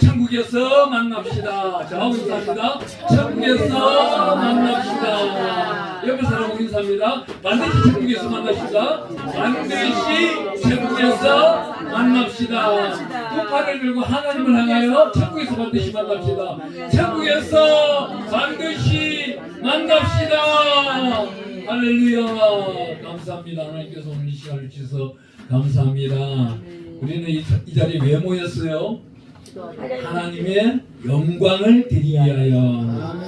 천국에서 만납시다. 저하고 인사합니다. 천국에서 만납시다. 옆에 사람하고 인사합니다. 반드시 천국에서 만납시다. 반드시 천국에서 만납시다. 두 팔을 들고 하나님을 향하여 천국에서 반드시 만납시다. 천국에서 반드시 만납시다. 할렐루야. 감사합니다. 하나님께서 오늘 이 시간을 주셔서 감사합니다. 우리는 이 자리에 왜 모였어요? 하나님의 영광을 드리기 위하여.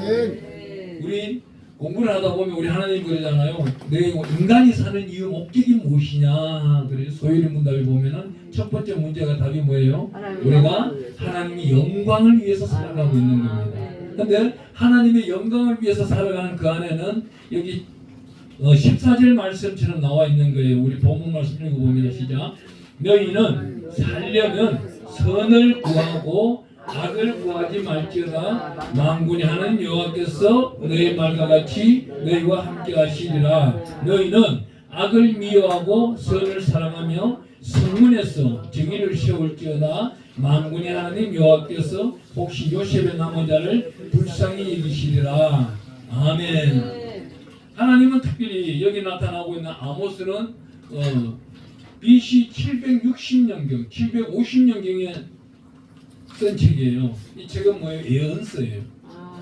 우리 공부를 하다 보면 우리 하나님 그러잖아요. 내 인간이 사는 이유 목적이 무엇이냐. 그래서 소유리 문답에 보면은 첫 번째 문제가 답이 뭐예요? 우리가 하나님의 영광을 위해서 살아가고 있는 겁니다. 그런데 하나님의 영광을 위해서 살아가는 그 안에는 여기 14절 말씀처럼 나와 있는 거예요. 우리 본문 말씀 읽어보면 시작. 너희는 살려면 선을 구하고 악을 구하지 말지어다. 만군이 하는 여호와께서 너희 말과 같이 너희와 함께 하시리라. 너희는 악을 미워하고 선을 사랑하며 성문에서 정의를 세울지어다. 만군이 하나님 여호와께서 혹시 요셉의 남은 자를 불쌍히 여기시리라. 아멘. 하나님은 특별히 여기 나타나고 있는 아모스는 BC 760년경, 750년경에 쓴 책이에요. 이 책은 뭐예요? 예언서예요.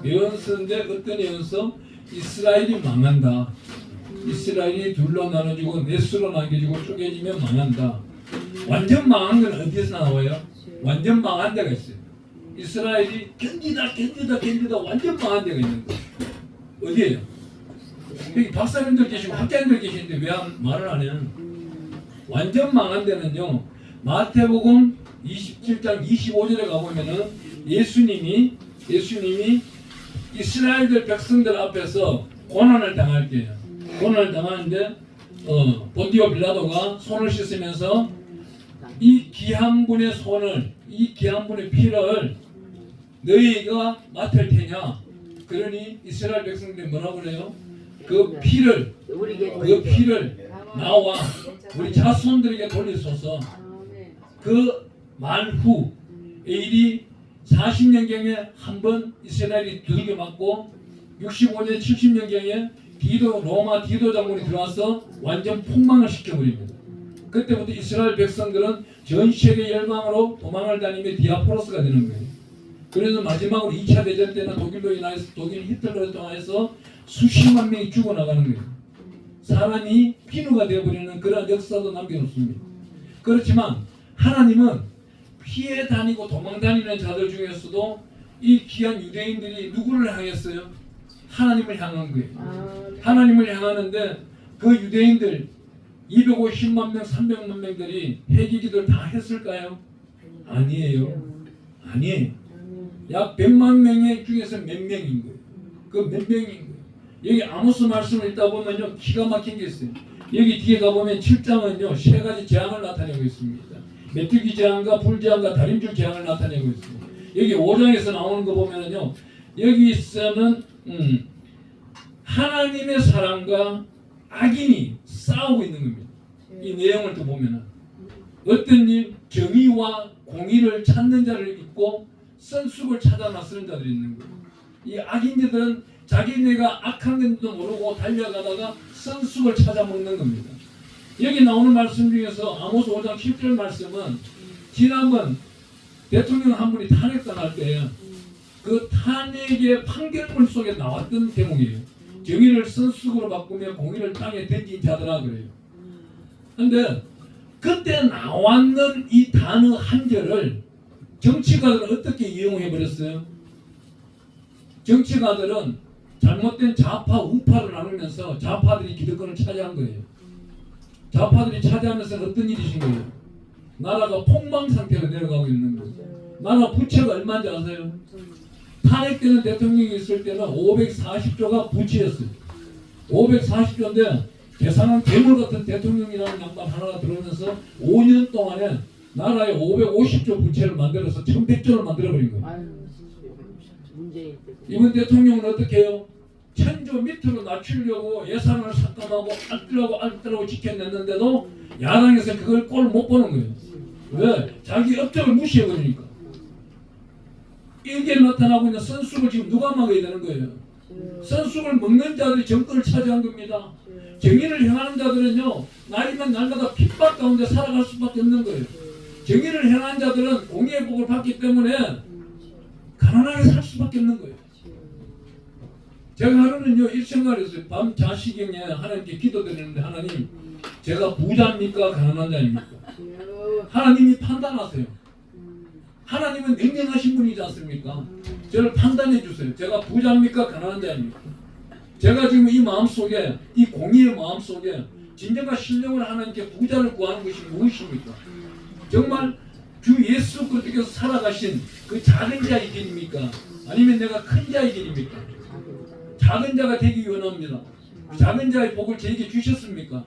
예언서인데 어떤 예언서? 이스라엘이 망한다. 이스라엘이 둘로 나눠지고 넷으로 나눠지고 쪼개지면 망한다. 완전 망한 건 어디에서 나와요? 완전 망한 데가 있어요. 이스라엘이 견디다 완전 망한 데가 있는 거예요. 어디에요? 여기 박사님들 계시고 학자님들 계시는데 왜 말을 안 해요? 완전 망한 데는요, 마태복음 27장 25절에 가보면은 예수님이 이스라엘들 백성들 앞에서 고난을 당할 때예요. 고난을 당하는데 본디오 빌라도가 손을 씻으면서 이 귀한 분의 손을, 이 귀한 분의 피를 너희가 맡을 테냐. 그러니 이스라엘 백성들이 뭐라고 그래요? 그 피를 나와 우리 자손들에게 돌리소서. 그 말후 AD 40년경에 한번 이스라엘이 두들겨 맞고 65년 70년경에 로마 디도 장군이 들어와서 완전 폭망을 시켜버립니다. 그때부터 이스라엘 백성들은 전 세계 열방으로 도망을 다니며 디아포로스가 되는 거예요. 그래서 마지막으로 2차 대전 때는 독일로 인해서 독일 히틀러를 통해서 수십만 명이 죽어나가는 거예요. 사람이 피누가 되어버리는 그런 역사도 남겨놓습니다. 그렇지만 하나님은 피해 다니고 도망 다니는 자들 중에서도 이 귀한 유대인들이 누구를 향했어요? 하나님을 향한 거예요. 하나님을 향하는데 그 유대인들 250만 명, 300만 명들이 회개기도를 다 했을까요? 아니에요. 약 100만 명의 중에서 몇 명인 거예요. 그 몇 명인 거예요. 여기 아모스 말씀을 읽다 보면요, 기가 막힌 게 있어요. 여기 뒤에 가보면 7장은요, 세 가지 재앙을 나타내고 있습니다. 메뚜기 재앙과 불재앙과 다림줄 재앙을 나타내고 있어요. 여기 5장에서 나오는 거 보면은요, 여기서는 하나님의 사랑과 악인이 싸우고 있는 겁니다. 이 내용을 또 보면은 어떤 일, 정의와 공의를 찾는 자를 있고 선숙을 찾아 나서는 자들이 있는 거예요. 이 악인들은 자기네가 악한 건지도 모르고 달려가다가 선숙을 찾아 먹는 겁니다. 여기 나오는 말씀 중에서 아모스 5장 10절 말씀은 지난번 대통령 한 분이 탄핵당할 때 그 탄핵의 판결문 속에 나왔던 대목이에요. 정의를 선숙으로 바꾸며 공의를 땅에 던진 자들아 그래요. 근데 그때 나왔는 이 단어 한 절을 정치가들은 어떻게 이용해 버렸어요? 정치가들은 잘못된 좌파 우파를 나누면서 좌파들이 기득권을 차지한 거예요. 좌파들이 차지하면서 어떤 일이 있는 거예요? 나라가 폭망 상태로 내려가고 있는 거예요. 나라 부채가 얼마인지 아세요? 탄핵되는 대통령이 있을 때는 540조가 부채였어요. 540조인데 계산한 괴물 같은 대통령이라는 양반 하나가 들어오면서 5년 동안에 나라에 550조 부채를 만들어서 1100조를 만들어버린 거예요. 이번 대통령은 어떻게 해요? 1000조 밑으로 낮추려고 예산을 삭감하고 알뜰하고 지켜냈는데도 야당에서 그걸 꼴 못 보는 거예요. 왜? 자기 업적을 무시해버리니까. 여기에 나타나고 있는 선숙을 지금 누가 막아야 되는 거예요? 선숙을 먹는 자들이 정권을 차지한 겁니다. 정의를 행하는 자들은요, 날이면 날마다 핍박 가운데 살아갈 수밖에 없는 거예요. 정의를 행하는 자들은 공의의 복을 받기 때문에 가난하게 살 수밖에 없는 거예요. 제가 하루는요, 이 생각을 했어요. 밤 자식경에 하나님께 기도드리는데, 하나님, 제가 부자입니까? 가난한 자입니까? 하나님이 판단하세요. 하나님은 냉정하신 분이지 않습니까? 저를 판단해 주세요. 제가 부자입니까? 가난한 자입니까? 제가 지금 이 마음속에, 이 공의의 마음속에 진정한 신령을 하나님께 부자를 구하는 것이 무엇입니까? 정말 주 예수 그리스도께서 살아가신 그 작은 자의 길입니까? 아니면 내가 큰 자의 길입니까? 작은 자가 되기 원합니다. 작은 자의 복을 저에게 주셨습니까?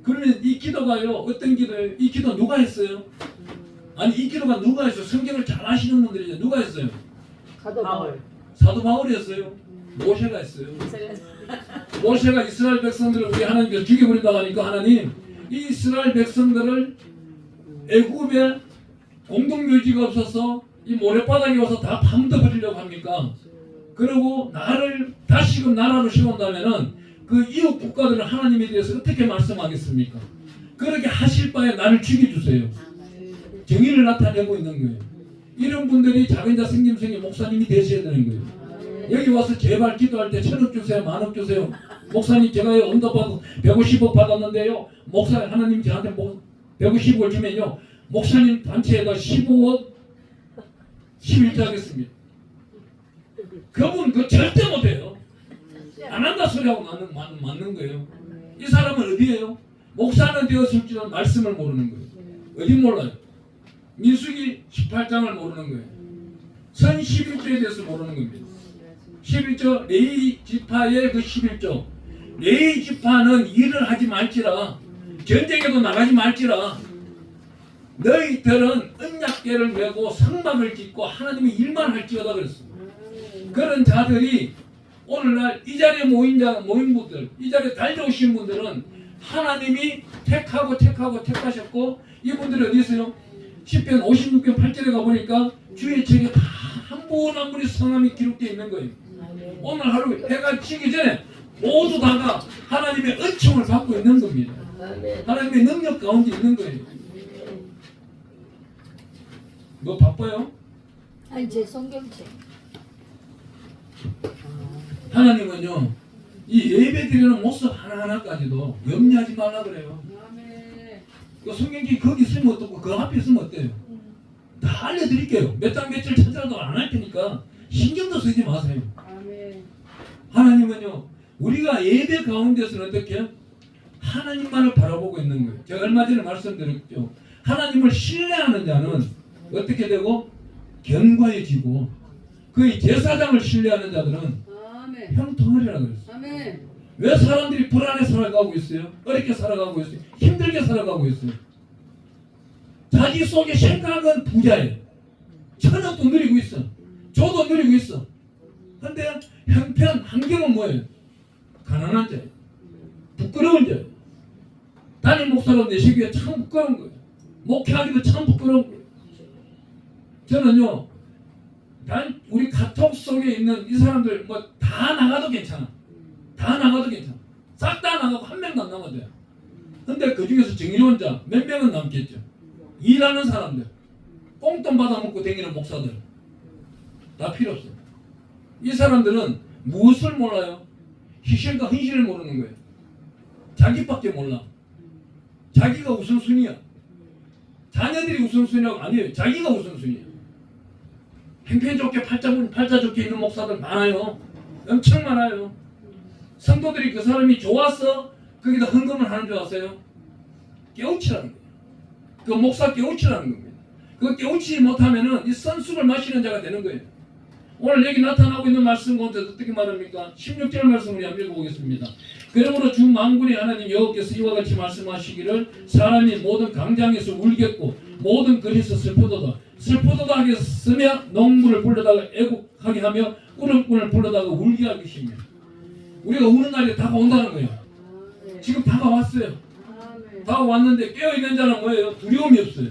그러면 이 기도가요, 어떤 기도예요? 이 기도 누가 했어요? 아니, 이 기도가 누가 했어요? 성경을 잘 아시는 분들이죠. 누가 했어요? 사도 바울. 사도 바울이 했어요. 모세가 했어요. 모세가 이스라엘 백성들을 우리 하나님께서 죽여버린다고 하니까 하나님, 이 이스라엘 백성들을 애굽에 공동묘지가 없어서 이 모래바닥에 와서 다 파묻어버리려고 합니까? 그리고 나를 다시금 나라로 세운다면은 그 이웃 국가들은 하나님에 대해서 어떻게 말씀하겠습니까? 그렇게 하실 바에 나를 죽여주세요. 정의를 나타내고 있는 거예요. 이런 분들이 작은 자 생김성의 목사님이 되셔야 되는 거예요. 여기 와서 제발 기도할 때 1,000억 주세요, 10,000억 주세요. 목사님 제가요 응답받고 150억 받았는데요. 목사 하나님 저한테 150억을 주면요, 목사님 단체에다 15억 11조 하겠습니다. 그분 그 절대 못해요. 안 한다 소리하고 맞는 거예요. 이 사람은 어디예요? 목사는 되었을지는 말씀을 모르는 거예요. 어디 몰라요? 민수기 18장을 모르는 거예요. 선 11조에 대해서 모르는 겁니다. 11조 레위 지파의 그 11조. 레위 지파는 일을 하지 말지라, 전쟁에도 나가지 말지라, 너희들은 언약궤를 메고 성막을 짓고 하나님의 일만 할지어다 그랬어. 그런 자들이 오늘날 이 자리에 모인 분들, 이 자리에 달려오신 분들은 하나님이 택하셨고, 이분들이 어디 있어요? 10편 56편 8절에 가보니까 주의 책에 다 한 분 한 분이 성함이 기록되어 있는 거예요. 오늘 하루 해가 지기 전에 모두 다가 하나님의 은총을 받고 있는 겁니다. 하나님의 능력 가운데 있는 거예요. 뭐 바빠요? 아니 제 성경책. 하나님은요, 이 예배 드리는 모습 하나하나까지도 염려하지 말라 그래요. 그 성경기 거기 쓰면 어떻고 그 앞에 쓰면 어때요? 다 알려드릴게요. 몇 장 며칠 찾아도 안 할 테니까 신경도 쓰지 마세요. 하나님은요, 우리가 예배 가운데서는 어떻게 하나님만을 바라보고 있는 거예요. 제가 얼마 전에 말씀드렸죠. 하나님을 신뢰하는 자는 어떻게 되고 견고해지고, 그 제사장을 신뢰하는 자들은 형통하리라 그랬어요. 왜 사람들이 불안해 살아가고 있어요? 어렵게 살아가고 있어요? 힘들게 살아가고 있어요? 자기 속에 생각은 부자예요. 1,000억도 누리고 있어. 저도 누리고 있어. 근데 형편, 환경은 뭐예요? 가난한 자예요. 부끄러운 자예요. 담임 목사로 내시기에 참 부끄러운 거예요. 목회하기도 참 부끄러운 거예요. 저는요, 우리 카톡 속에 있는 이 사람들 뭐 다 나가도 괜찮아. 다 나가도 괜찮아. 싹 다 나가고 한 명도 안 남아도 돼요. 근데 그 중에서 정의로운 자 몇 명은 남겠죠. 일하는 사람들, 꽁돈 받아먹고 다니는 목사들 다 필요 없어요. 이 사람들은 무엇을 몰라요? 희생과 헌신을 모르는 거예요. 자기밖에 몰라. 자기가 우선순위야. 자녀들이 우선순위가 아니에요. 자기가 우선순위야. 행편 좋게 팔자 좋게 있는 목사들 많아요. 엄청 많아요. 성도들이 그 사람이 좋아서 거기다 헌금을 하는 줄 아세요? 깨우치라는 거예요. 그 목사 깨우치라는 겁니다. 그 깨우치지 못하면은 이 선수를 마시는 자가 되는 거예요. 오늘 여기 나타나고 있는 말씀 가운데 어떻게 말합니까? 16절 말씀을 한번 읽어보겠습니다. 그러므로 주 만군의 하나님 여호와께서 이와 같이 말씀하시기를, 사람이 모든 강장에서 울겠고 모든 거리에서 슬퍼도다. 슬퍼도다 하겠으며 농부를 불러다가 애곡하게 하며 꾸름꾼을 불러다가 울게 할 것이며. 우리가 우는 날이 다가온다는 거예요. 지금 다가왔어요. 다가왔는데 깨어있는 자는 뭐예요? 두려움이 없어요.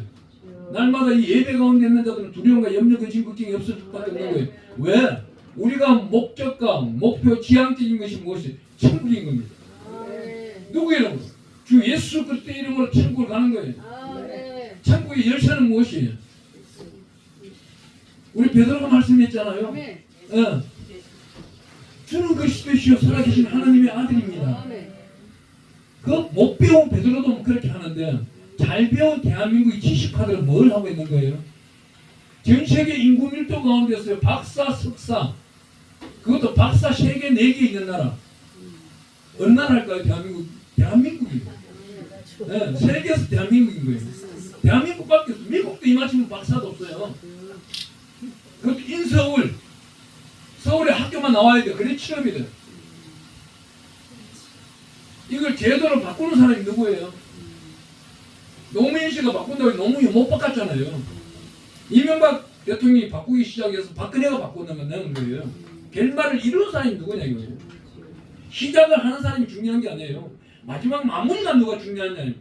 날마다 이 예배 가운데 있는 자들은 두려움과 염려, 근심, 걱정이 없을 수밖에 없는 거예요. 왜? 우리가 목적과 목표, 지향적인 것이 무엇이? 천국인 겁니다. 누구의 이름으로? 주 예수 그리스도의 이름으로 천국을 가는 거예요. 천국의 열쇠는 무엇이에요? 우리 베드로가 말씀했잖아요. 주는 그리스도시요 살아계신 하나님의 아들입니다. 그 못 배운 베드로도 그렇게 하는데 잘 배운 대한민국의 지식파들은 뭘 하고 있는 거예요? 전 세계 인구 밀도 가운데서 박사, 석사, 그것도 박사 3개, 4개 있는 나라. 어느 나라일까요? 대한민국이에요. 네, 세계에서 대한민국인 거예요. 대한민국밖에 없어요. 미국도 이만치면 박사도 없어요. 그것도 인서울. 서울에 학교만 나와야 돼. 그래 취업이 돼. 이걸 제도로 바꾸는 사람이 누구예요? 노무현 씨가 바꾼다고 너무 못 바꿨잖아요. 이명박 대통령이 바꾸기 시작해서 박근혜가 바꾼다는 거예요. 결말을 이룬 사람이 누구냐 이거예요. 시작을 하는 사람이 중요한 게 아니에요. 마지막 마무리가 누가 중요하냐.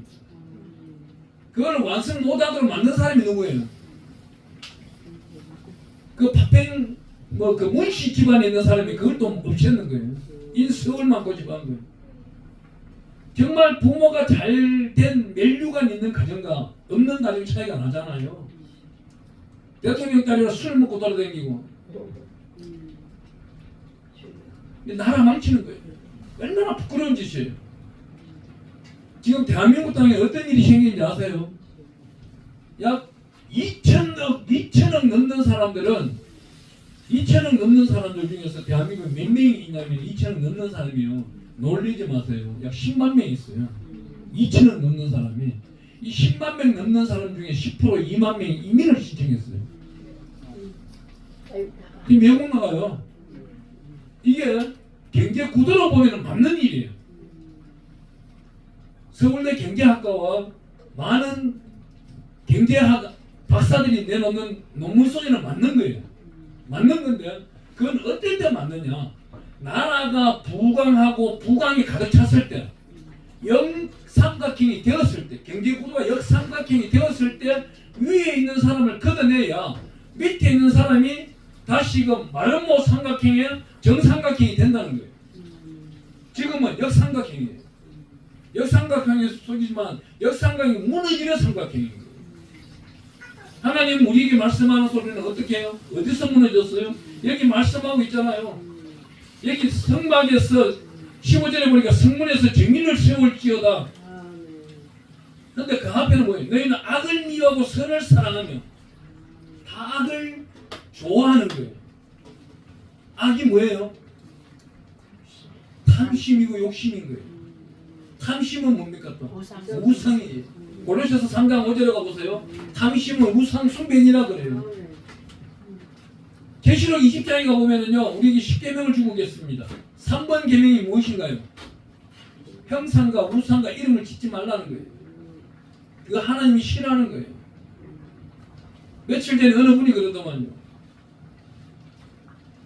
그걸 완성 못하도록 만든 사람이 누구예요? 그 파팽 그 문씨 집안에 있는 사람이 그걸 또 없앴는 거예요. 인서울만 고집한 거예요. 정말 부모가 잘된 멜류관 있는 가정과 없는 가정 차이가 나잖아요. 대통령 딸이라 술 먹고 돌아다니고 나라 망치는 거예요. 얼마나 부끄러운 짓이에요. 지금 대한민국 땅에 어떤 일이 생기는지 아세요? 약 2천억 넘는 사람들은 2천억 넘는 사람들 중에서 대한민국에 몇 명이 있냐면 2천억 넘는 사람이요. 놀리지 마세요. 약 10만 명 있어요. 2천억 넘는 사람이. 이 10만 명 넘는 사람 중에 10% 2만 명이 이민을 신청했어요. 이 외국 나가요. 이게 경제 구도로 보면 맞는 일이에요. 서울대 경제학과와 많은 경제학 박사들이 내놓는 논문 속에는 맞는 거예요. 맞는 건데 그건 어떨 때 맞느냐? 나라가 부강하고 부강이 가득 찼을 때, 역삼각형이 되었을 때, 경제구도가 역삼각형이 되었을 때 위에 있는 사람을 걷어내야 밑에 있는 사람이 다시금 마름모 삼각형의 정삼각형이 된다는 거예요. 지금은 역삼각형이에요. 역삼각형에 속이지만 역삼각형이 무너지는 삼각형인 거예요. 하나님 우리에게 말씀하는 소리는 어떻게 해요? 어디서 무너졌어요? 여기 말씀하고 있잖아요. 여기 성막에서 15절에 보니까 성문에서 정의를 세울지어다. 그런데 그 앞에는 뭐예요? 너희는 악을 미워하고 선을 사랑하며 다 악을 좋아하는 거예요. 악이 뭐예요? 탐심이고 욕심인 거예요. 탐심은 뭡니까 또? 우상이에요. 고린도서 3장 5절에 가보세요. 탐심은 우상 숭배니라 그래요. 계시록 20장에 가보면은요, 우리에게 10계명을 주고 계십니다. 3번 계명이 무엇인가요? 형상과 우상과 이름을 짓지 말라는 거예요. 이거 하나님이 싫어하는 거예요. 며칠 전에 어느 분이 그러더만요.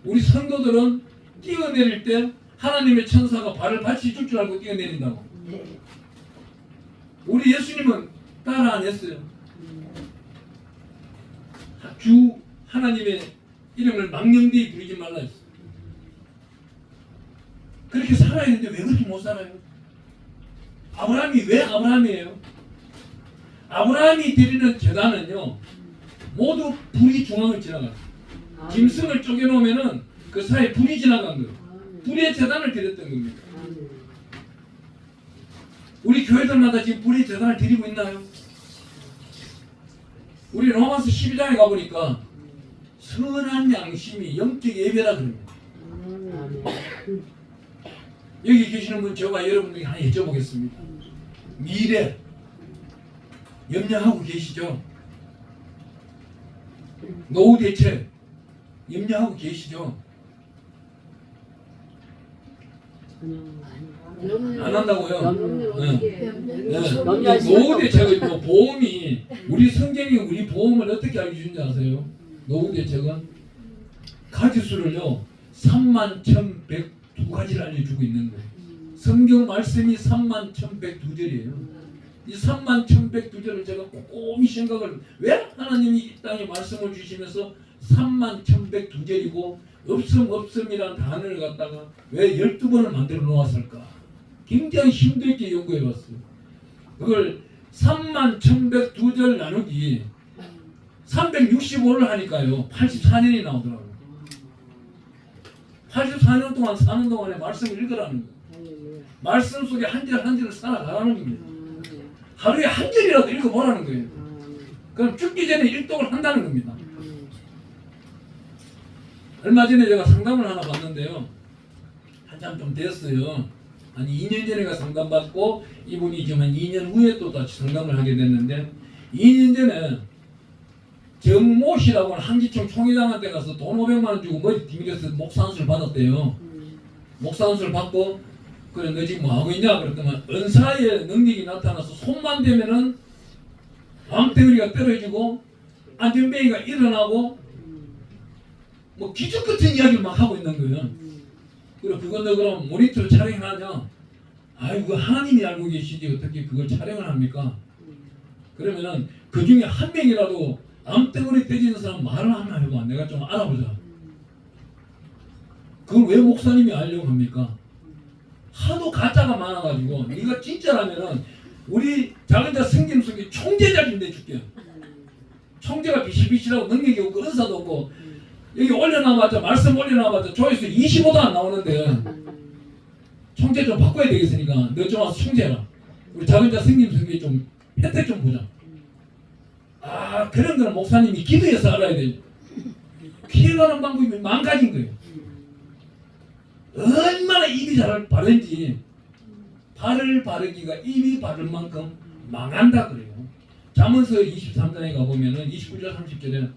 우리 성도들은 뛰어내릴 때 하나님의 천사가 발을 받치 줄 알고 뛰어내린다고. 우리 예수님은 따라 안 했어요. 주 하나님의 이름을 망령되이 부르지 말라 했어요. 그렇게 살아야 되는데 왜 그렇게 못 살아요? 아브라함이 왜 아브라함이에요? 아브라함이 드리는 제단은요, 모두 불이 중앙을 지나가요. 짐승을 쪼개놓으면은 그 사이에 불이 지나간 거예요. 불의 제단을 드렸던 겁니다. 우리 교회들마다 지금 불의 제단을 드리고 있나요? 우리 로마서 12장에 가보니까 선한 양심이 영적 예배라 그럽니다. 여기 계시는 분 제가 여러분에게 하나 여쭤보겠습니다. 미래 염려하고 계시죠? 노후 대책 염려하고 계시죠? 안 한다고요? 네. 노후 대책은 또 보험이 우리 성경이 우리 보험을 어떻게 알려주는지 아세요? 노후 대책은 가지수를요 31,102가지를 알려주고 있는 거예요. 성경 말씀이 31,102절이에요. 이 31,100두절을 제가 꼼꼼히 생각을 왜 하나님이 이 땅에 말씀을 주시면서 31,100두절이고 없음이라는 단어를 갖다가 왜 12번을 만들어 놓았을까? 굉장히 힘들게 연구해 봤어요. 그걸 31,100두절 나누기 365를 하니까요 84년이 나오더라고요. 84년 동안 사는 동안에 말씀을 읽으라는 거예요. 말씀 속에 한 절 한 절을 살아가라는 겁니다. 하루에 한 절이라도 읽어보라는 거예요. 그럼 죽기 전에 일독을 한다는 겁니다. 얼마 전에 제가 상담을 하나 받는데요. 한참 좀 됐어요. 한 2년 전에가 상담받고 이분이 지금 한 2년 후에 또 다시 상담을 하게 됐는데 2년 전에 정모 씨라고 하는 한기총 총회장한테 가서 돈 500만 원 주고 머리 뒤밀어서 목사 한술 받았대요. 목사 한술 받고 그래 너 지금 뭐 하고 있냐 그랬더니 은사의 능력이 나타나서 손만 대면은 암덩어리가 떨어지고 안전뱅이가 일어나고 뭐 기적 같은 이야기를 막 하고 있는 거예요. 그리고 그건 너 그럼 모니터로 촬영하냐? 아이고 하나님이 알고 계시지 어떻게 그걸 촬영을 합니까? 그러면은 그 중에 한 명이라도 암덩어리 떼지는 사람 말을 하나 해봐. 내가 좀 알아보자. 그걸 왜 목사님이 알려고 합니까? 하도 가짜가 많아가지고 네가 진짜라면은 우리 작은 자 성김 속에 총재자 좀 내줄게요. 총재가 비실비실하고 능력이 없고 은사도 없고 여기 올려놔봤자 말씀 올려놔봤자 조회수 25도 안 나오는데 총재 좀 바꿔야 되겠으니까 너 좀 와서 총재라. 우리 작은 자 성김 속에 좀 혜택 좀 보자. 아 그런 거는 목사님이 기도해서 알아야 돼요. 피해가는 방법이 망가진 거예요. 얼마나 입이 잘 바른지 발을 바르기가 입이 바른 만큼 망한다 그래요. 잠언서 23장에 가보면은 29절 30절에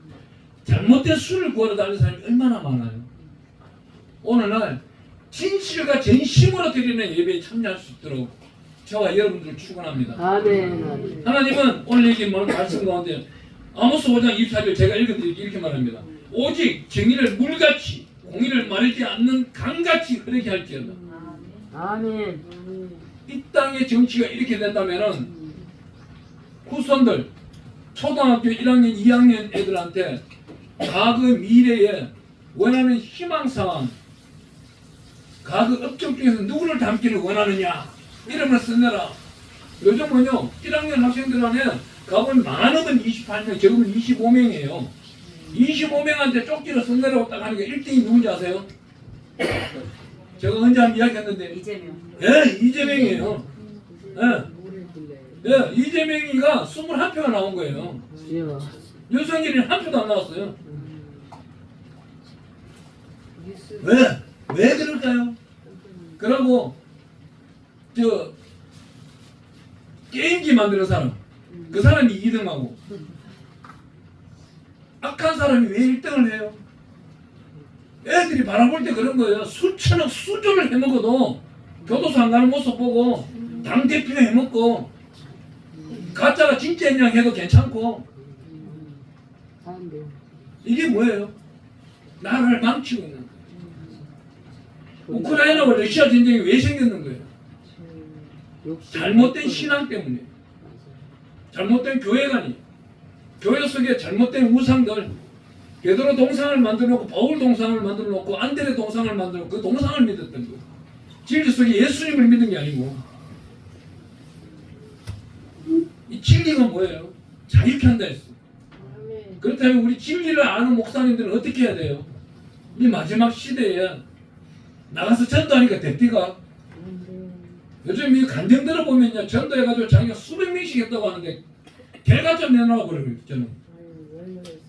잘못된 술을 구하러 다니는 사람이 얼마나 많아요. 오늘날 진실과 전심으로 드리는 예배에 참여할 수 있도록 저와 여러분들을 축원합니다. 아멘. 하나님은 오늘 얘기 말씀 가운데 아모스 5장 24절 제가 읽어드릴게 이렇게 말합니다. 오직 정의를 물같이 공의를 마르지 않는 강같이 흐르게 할지어다. 아멘. 이 땅의 정치가 이렇게 된다면은 후손들 초등학교 1학년 2학년 애들한테 과거 미래에 원하는 희망사항 과거 업적 중에서 누구를 닮기를 원하느냐 이름을 써내라. 요즘은요 1학년 학생들 안에 가보면 많으면 28명 적으면 25명이에요 25명한테 쪽지를 써내라고 딱 하는 게 1등이 누군지 아세요? 제가 언제 한번 이야기했는데 이재명. 예, 이재명이에요. 예, 이재명이가 21표가 나온 거예요. 윤석열이는 한 표도 안 나왔어요. 왜 그럴까요? 그러고 저 게임기 만드는 사람 그 사람이 2등하고 악한 사람이 왜 1등을 해요? 애들이 바라볼 때 그런 거예요. 수천억 수조를 해먹어도 교도소 안 가는 모습 보고 당대표 해먹고 가짜가 진짜냐 해도 괜찮고 이게 뭐예요? 나라를 망치고 있는 거예요. 우크라이나와 러시아 전쟁이 왜 생겼는 거예요? 잘못된 신앙 때문에 잘못된 교회관이 교회 속에 잘못된 우상들 베드로 동상을 만들어 놓고 바울 동상을 만들어 놓고 안드레 동상을 만들어 놓고 그 동상을 믿었던 거예요. 진리 속에 예수님을 믿는 게 아니고 이 진리가 뭐예요? 자유케 한다 했어. 그렇다면 우리 진리를 아는 목사님들은 어떻게 해야 돼요? 이 마지막 시대에 나가서 전도하니까 대피가 요즘 이 간증 들어보면요 전도해가지고 자기가 수백 명씩 했다고 하는데 결과 좀 내놔 그래요. 저는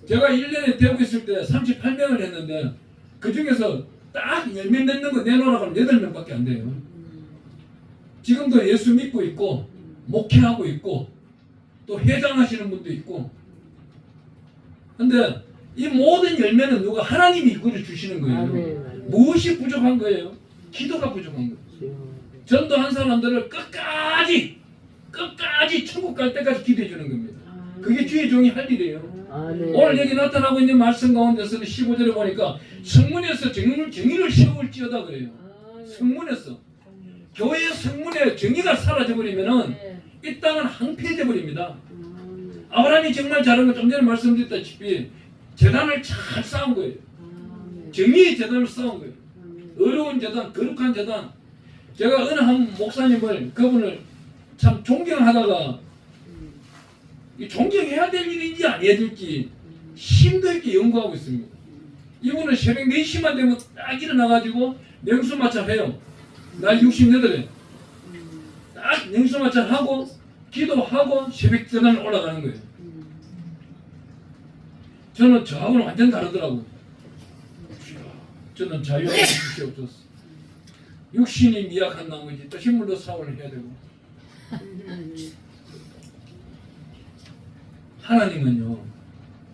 제가 1년에 되고 있을 때 38명을 했는데 그 중에서 딱 10명 넣는 거 내놓으라고 하면 8명밖에 안 돼요. 지금도 예수 믿고 있고 목회하고 있고 또 회장하시는 분도 있고 근데 이 모든 열매는 누가 하나님이 이끌어 주시는 거예요. 무엇이 부족한 거예요? 기도가 부족한 거예요. 전도한 사람들을 끝까지 천국 갈 때까지 기도해 주는 겁니다. 그게 주의 종이 할 일이에요. 오늘 여기 나타나고 있는 말씀 가운데서는 15절에 보니까 성문에서 정의를 세울지어다 그래요. 성문에서 교회 성문에 정의가 사라져버리면은 이 땅은 황폐해져 버립니다. 아브라함이 정말 잘한 건 좀 전에 말씀드렸다시피 제단을 잘 쌓은 거예요. 정의의 제단을 쌓은 거예요. 어려운 제단, 거룩한 제단. 제가 어느 한 목사님을 그분을 참 존경하다가 이 존경해야 될 일인지 안 해야 될지 힘들게 연구하고 있습니다. 이분은 새벽 4시만 되면 딱 일어나가지고 냉수마찰 해요. 날 68에 딱 냉수마찰 하고 기도하고 새벽 제단을 올라가는 거예요. 저는 저하고는 완전 다르더라고요. 저는 자유하게 주시옵소서. 육신이 미약한 나머지 또 힘물도 사원을 해야 되고. 하나님은요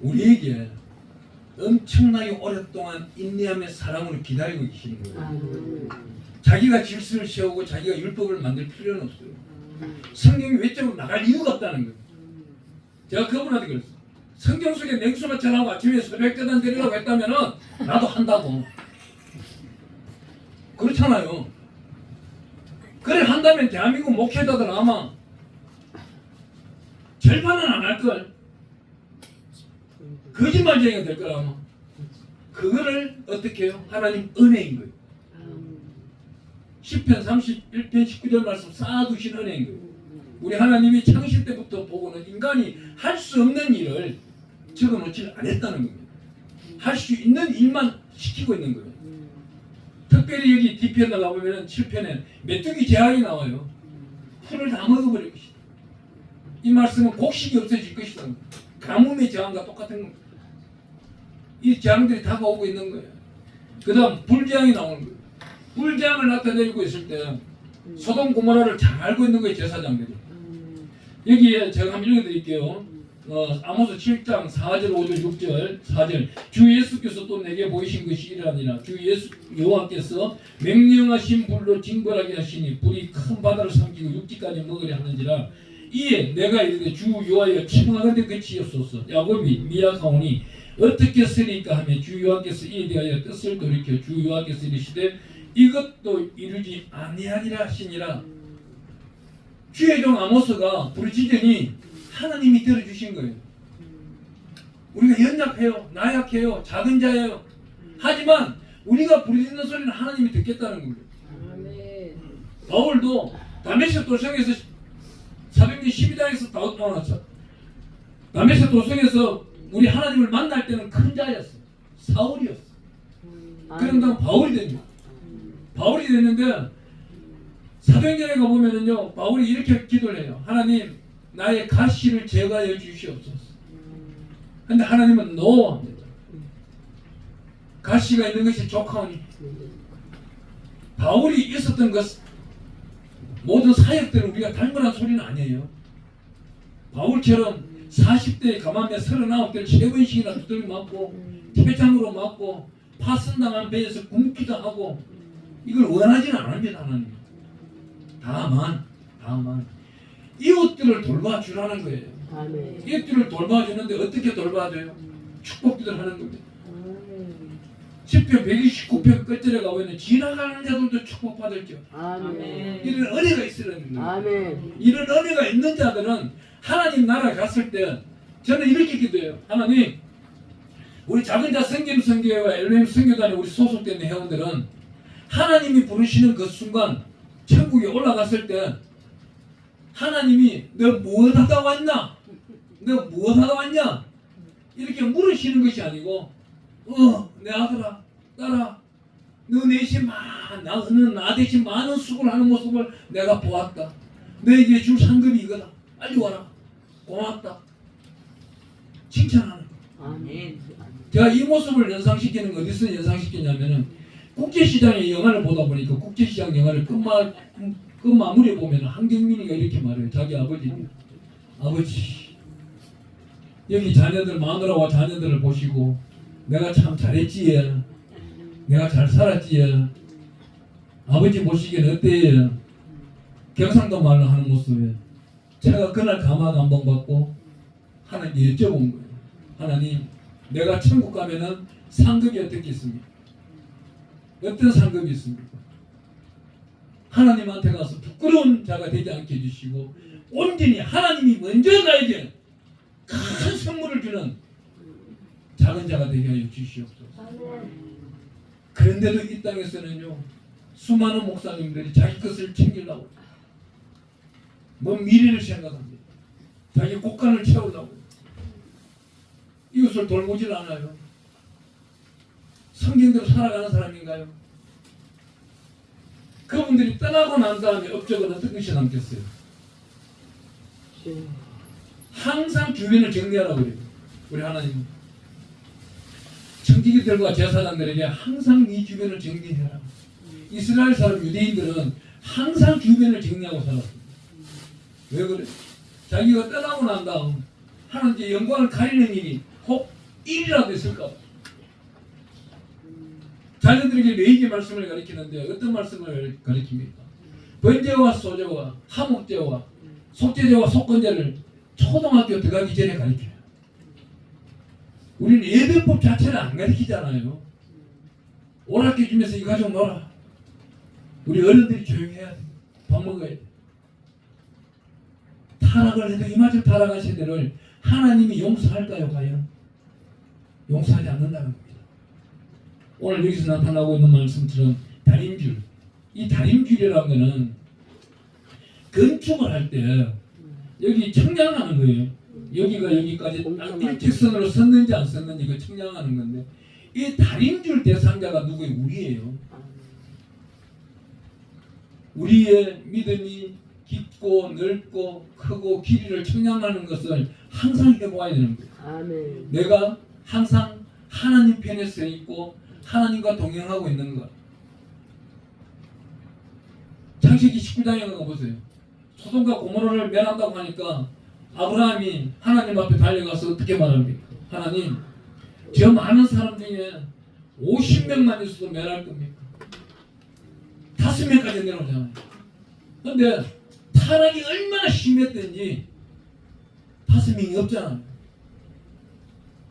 우리에게 엄청나게 오랫동안 인내하며 사랑으로 기다리고 계시는 거예요. 자기가 질서를 세우고 자기가 율법을 만들 필요는 없어요. 성경이 외적으로 나갈 이유가 없다는 거예요. 제가 그분한테 그랬어요. 성경 속에 냉수마찰하고 아침에 새벽제단 드리라고 했다면은 나도 한다고. 그렇잖아요. 그래 한다면 대한민국 목회자들 아마 절반은 안 할걸. 거짓말쟁이가 될 거라 아마. 그거를 어떻게 해요? 하나님 은혜인 거예요. 10편 31편 19절 말씀 쌓아두신 은혜인 거예요. 우리 하나님이 창실 때부터 보고는 인간이 할 수 없는 일을 적어놓지 안 했다는 겁니다. 할 수 있는 일만 시키고 있는 거예요. 특별히 여기 뒤편에 가보면 7편에 메뚜기 제약이 나와요. 풀을 다 먹어버릴 것이다. 이 말씀은 곡식이 없어질 것이다. 가뭄의 재앙과 똑같은 겁니다. 이 재앙들이 다가오고 있는 거예요. 그 다음 불재앙이 나오는 거예요. 불재앙을 나타내고 있을 때 소돔 고모라를 잘 알고 있는 거예요. 제사장들이. 여기에 제가 한번 읽어드릴게요. 아모스 7장 4절 5절 6절 4절 주 예수께서 또 내게 보이신 것이 이러하니라. 주 예수 여호와께서 맹령하신 불로 징벌하게 하시니 불이 큰 바다를 삼키고 육지까지 먹으려 하는지라. 이에 내가 이르되 주 여호와여 청하건대 그치옵소서. 야곱이 미약하오니 어떻게 쓰리까 하며 주 여호와께서 이에 대하여 뜻을 돌이켜 주 여호와께서 이르시되 이것도 이루지 아니하리라 하시니라. 주의 종 아모스가 부르짖으니 하나님이 들어주신 거예요. 우리가 연약해요, 나약해요, 작은 자예요. 하지만 우리가 부르짖는 소리는 하나님이 듣겠다는 겁니다. 바울도 다메섹 도성에서 사도행전 12장에서 다메섹 도성에서 우리 하나님을 만날 때는 큰 자였어. 사울이었어. 그런 다음 바울이 됩니다. 바울이 됐는데 사도행전에 가보면은요 바울이 이렇게 기도를 해요. 하나님 나의 가시를 제거하여 주시옵소서. 근데 하나님은 노. 가시가 있는 것이 좋하오니. 바울이 있었던 것 모든 사역들은 우리가 당연한 소리는 아니에요. 바울처럼 40대에 가만히 39대를 3번씩이나 두들겨 맞고 퇴장으로 맞고 파선당한 배에서 굶기도 하고 이걸 원하지는 않습니다. 하나님. 다만 이웃들을 돌봐주라는 거예요. 이웃들을 돌봐주는데 어떻게 돌봐줘요? 축복기도를 하는 겁니다. 10편 129편 끝절에 가보면 지나가는 자들도 축복받을죠. 이런 은혜가 있으라는 거예요. 이런 은혜가 있는 자들은 하나님 나라 갔을 때 저는 이렇게 기도해요. 하나님 우리 작은 자 성김 선교회와 엘렘 선교단에 우리 소속된 회원들은 하나님이 부르시는 그 순간 천국에 올라갔을 때 하나님이 너 무엇하다 왔나? 너 무엇하다 왔냐? 이렇게 물으시는 것이 아니고 내 아들아 딸아 너 대신 너는 나 대신 많은 수고를 하는 모습을 내가 보았다. 너에게 줄 상급이 이거다. 빨리 와라. 고맙다. 칭찬하는 거예요. 제가 이 모습을 연상시키는 거 어디서 연상시키냐면은 국제시장의 영화를 보다 보니까 국제시장 영화를 끝마무리에 보면 한경민이가 이렇게 말해요. 자기 아버지 여기 자녀들 마누라와 자녀들을 보시고 내가 참 잘했지. 내가 잘 살았지. 아버지 보시기엔 어때요? 경상도 말로 하는 모습에 제가 그날 가마 감동 받고 하나님께 여쭤본 거예요. 하나님 내가 천국 가면은 상급이 어떻게 있습니까? 어떤 상급이 있습니까? 하나님한테 가서 부끄러운 자가 되지 않게 해주시고 온전히 하나님이 먼저 나에게 큰 선물을 주는 작은 자가 되게 하여 주시옵소서. 그런데도 이 땅에서는요, 수많은 목사님들이 자기 것을 챙기려고, 먼 미래를 생각합니다. 자기 곳간을 채우려고 이웃을 돌보질 않아요. 성경대로 살아가는 사람인가요? 그분들이 떠나고 난 다음에 업적은 어떤 것이 남겠어요? 항상 주변을 정리하라고 그래요. 우리 하나님 청지기들과 제사장들에게 항상 이 주변을 정리해라. 이스라엘 사람 유대인들은 항상 주변을 정리하고 살았습니다. 왜 그래? 자기가 떠나고 난 다음 하나님께 영광을 가리는 일이 혹 일이라도 있을까 봐. 자녀들에게 레위기 말씀을 가리키는데 어떤 말씀을 가리킵니까? 번제와 소제와 화목제와 속죄제와 속건제를 초등학교 들어가기 전에 가리켜요. 우리는 예배법 자체를 안 가리키잖아요. 오락기 주면서 이 가족 놀아. 우리 어른들이 조용히 해야 돼. 밥 먹어야 돼. 타락을 해도 이마저 타락하신 데를 하나님이 용서할까요? 과연? 용서하지 않는다는 겁니다. 오늘 여기서 나타나고 있는 말씀처럼 다림줄, 이 다림줄이라는 것은 건축을 할 때 여기 청량하는 거예요. 여기가 여기까지 딱 일직선으로 섰는지 안 섰는지 그 청량하는 건데, 이 다림줄 대상자가 누구예요? 우리예요. 우리의 믿음이 깊고 넓고 크고 길이를 청량하는 것을 항상 해보아야 되는 거예요. 아멘. 내가 항상 하나님 편에 서 있고 하나님과 동행하고 있는 것. 창세기 19장에 가보세요. 소돔과 고모라를 멸한다고 하니까 아브라함이 하나님 앞에 달려가서 어떻게 말합니까? 하나님, 저 많은 사람 중에 50명만 있어도 멸할 겁니까? 5명까지 내려오잖아요. 그런데 타락이 얼마나 심했든지 5명이 없잖아요.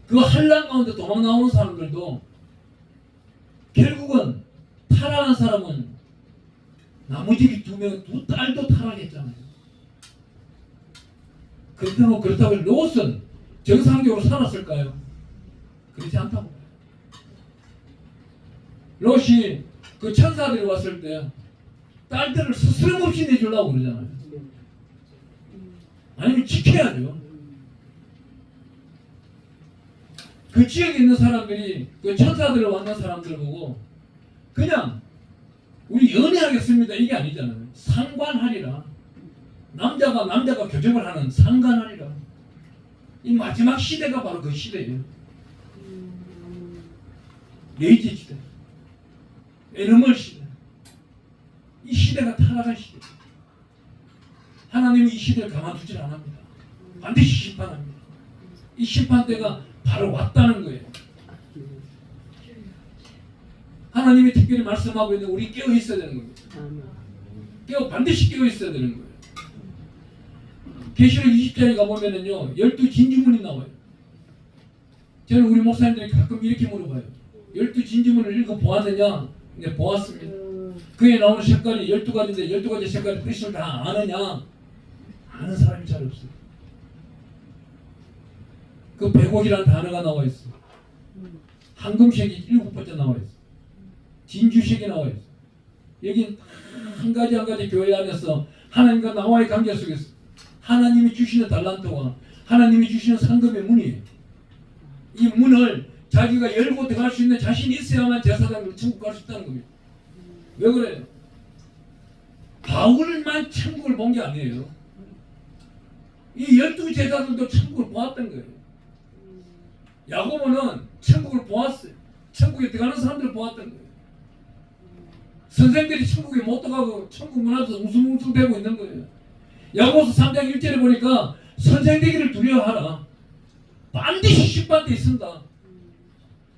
그 환난 가운데 도망 나오는 사람들도 결국은 타락한 사람은 나머지 2명, 2 딸도 타락했잖아요. 그렇다고 롯은 정상적으로 살았을까요? 그렇지 않다고. 롯이 그 천사들이 왔을 때 딸들을 스스럼없이 내주려고 그러잖아요. 아니면 지켜야죠. 그 지역에 있는 사람들이 그 천사들을 만난 사람들을 보고 그냥 우리 연애하겠습니다 이게 아니잖아요. 상관하리라. 남자가 교접을 하는 상관하리라. 이 마지막 시대가 바로 그 시대예요. 레이지 시대, 에르멀 시대. 이 시대가 타락할 시대. 하나님이 이 시대를 가만두질 않습니다. 반드시 심판합니다. 이 심판 때가 바로 왔다는 거예요. 하나님이 특별히 말씀하고 있는 우리 깨어 있어야 되는 겁니다. 반드시 깨어 있어야 되는 거예요. 계시록 20장에 가보면은요, 12진주문이 나와요. 저는 우리 목사님들이 가끔 이렇게 물어봐요. 12진주문을 읽어보았느냐? 네, 보았습니다. 그에 나오는 색깔이 12가지인데 12가지 색깔의 뜻을 다 아느냐? 아는 사람이 잘 없어요. 그 백옥이라는 단어가 나와 있어요. 황금색이 7번째 나와 있어요. 진주색이 나와 있어요. 여기 한 가지 한 가지 교회 안에서 하나님과 나와의 관계 속에서 하나님이 주시는 달란트와 하나님이 주시는 상급의 문이에요. 이 문을 자기가 열고 들어갈 수 있는 자신이 있어야만 제사장으로 천국 갈 수 있다는 겁니다. 왜 그래요? 바울만 천국을 본 게 아니에요. 이 12제자들도 천국을 보았던 거예요. 야고보는 천국을 보았어요. 천국에 들어가는 사람들을 보았던 거예요. 선생들이 천국에 못 들어가고 천국 문 앞에서 웅숭웅숭 대고 있는 거예요. 야고보서 3장 1절에 보니까 선생 되기를 두려워하라. 반드시 심판대 있습니다.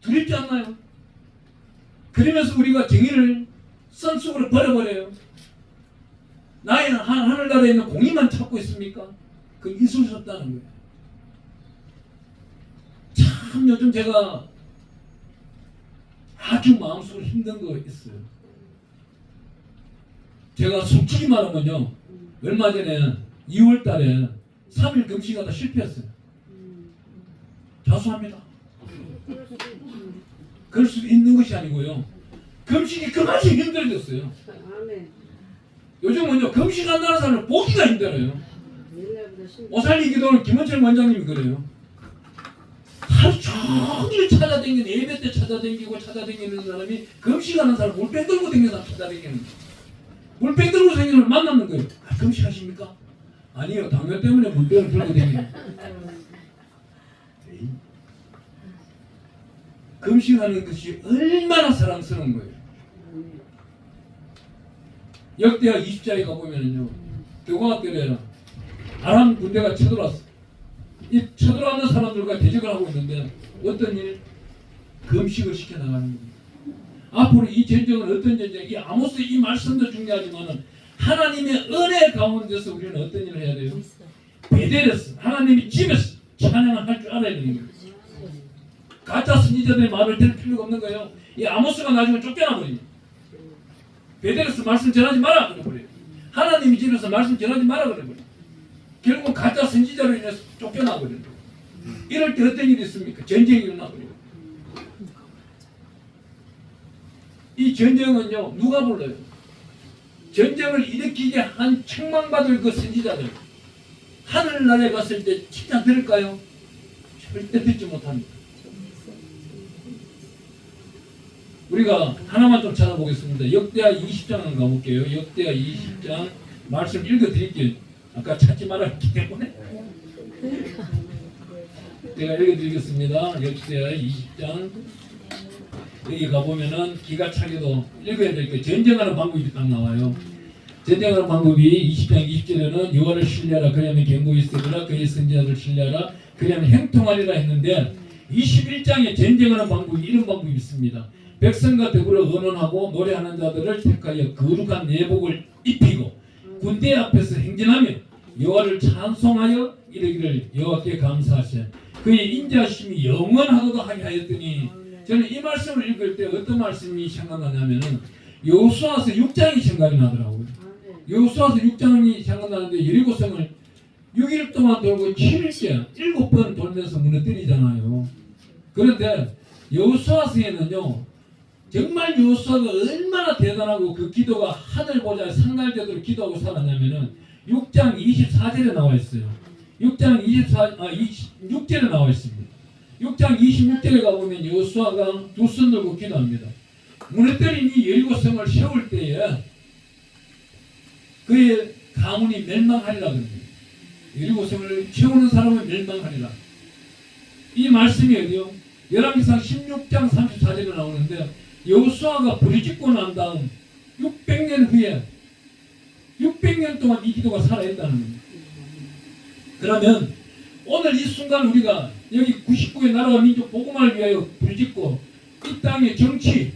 두렵지 않나요? 그러면서 우리가 정의를 썬속으로 버려버려요. 나의 하늘나라에 있는 공의만 찾고 있습니까? 그건 있을 수 없다는 거예요. 참 요즘 제가 아주 마음속으로 힘든 거 있어요. 제가 솔직히 말하면요, 얼마 전에 2월 달에 3일 금식하다 실패했어요. 자수합니다. 그럴 수 있는 것이 아니고요. 금식이 그만큼 힘들어졌어요. 요즘은요, 금식한다는 사람을 보기가 힘들어요. 오살리 기도는 김원철 원장님이 그래요. 하루 종일 찾아다니는, 예배 때 찾아다니고 찾아다니는 사람이 금식하는 사람, 물병 들고 다니는 사람 찾아다니는 거예요. 물병 들고 다니는 사람을 만나는 거예요. 아, 금식하십니까? 아니요, 당뇨 때문에 물병을 들고 다니는. 금식하는 것이 얼마나 사랑스러운 거예요. 역대하 20장에 가보면요, 교과학교에 아람 군대가 쳐들어왔어. 이 쳐들어왔는 사람들과 대적을 하고 있는데 어떤 일? 금식을 시켜나가는 겁니다. 앞으로 이 전쟁은 어떤 전쟁? 이 아모스 이 말씀도 중요하지만은 하나님의 은혜 가운데서 우리는 어떤 일을 해야 돼요? 베델에서 하나님이 집에서 찬양을 할 줄 알아야 되는 거예요. 가짜 선지자들의 말을 들을 필요가 없는 거예요. 이 아모스가 나중에 쫓겨나 버립니다. 베델에서 말씀 전하지 마라 그래 버려요. 하나님이 집에서 말씀 전하지 마라 그래 버려요. 결국 가짜 선지자로 인해서 쫓겨나 버려요. 이럴 때 어떤 일이 있습니까? 전쟁이 일어나 버려요. 이 전쟁은요, 누가 불러요? 전쟁을 일으키게 한 책망받을 그 선지자들, 하늘나라에 갔을 때 칭찬 들을까요? 절대 듣지 못합니다. 우리가 하나만 좀 찾아보겠습니다. 역대하 20장 한번 가볼게요. 역대하 20장 말씀 읽어드릴게요. 아까 찾지 말았기 때문에 제가 읽어드리겠습니다. 역대하 20장 여기 가보면은 기가 차게도 읽어야 될 거예요. 전쟁하는 방법이 딱 나와요. 전쟁하는 방법이 20장 20절에는 여호와를 신뢰하라 그리하면 견고히 있으리라 그의 선지자를 신뢰하라 그리하면 형통하리라 했는데 21장에 전쟁하는 방법이 이런 방법이 있습니다. 백성과 더불어 언언하고 노래하는 자들을 택하여 거룩한 내복을 입히고 군대 앞에서 행진하며 여호와를 찬송하여 이르기를 여호와께 감사하시오 그의 인자심이 영원하도록 하게 하였더니 저는 이 말씀을 읽을 때 어떤 말씀이 생각나냐면은 여호수아서 6장이 생각이 나더라고요. 여호수아서 6장이 생각나는데 여리고성을 6일 동안 돌고 7일째 7번 돌면서 무너뜨리잖아요. 그런데 여호수아서에는요 정말 여호수아가 얼마나 대단하고 그 기도가 하늘 보좌에 상달되도록 기도하고 살았냐면은 6장 24절에 나와 있어요. 6장 26절에 나와 있습니다. 6장 26절에 가보면 여호수아가 두 손 들고 기도합니다. 무너뜨린 이 여리고성을 세울 때에 그의 가문이 멸망하리라 그럽니다. 여리고성을 세우는 사람은 멸망하리라. 이 말씀이 어디요? 열왕기상 16장 34절에 나오는데 여호수아가 부르짖고 난 다음 600년 후에 600년 동안 이 기도가 살아있다는 겁니다. 그러면 오늘 이 순간 우리가 여기 99의 나라와 민족 복음을 위하여 부르짖고 이 땅의 정치,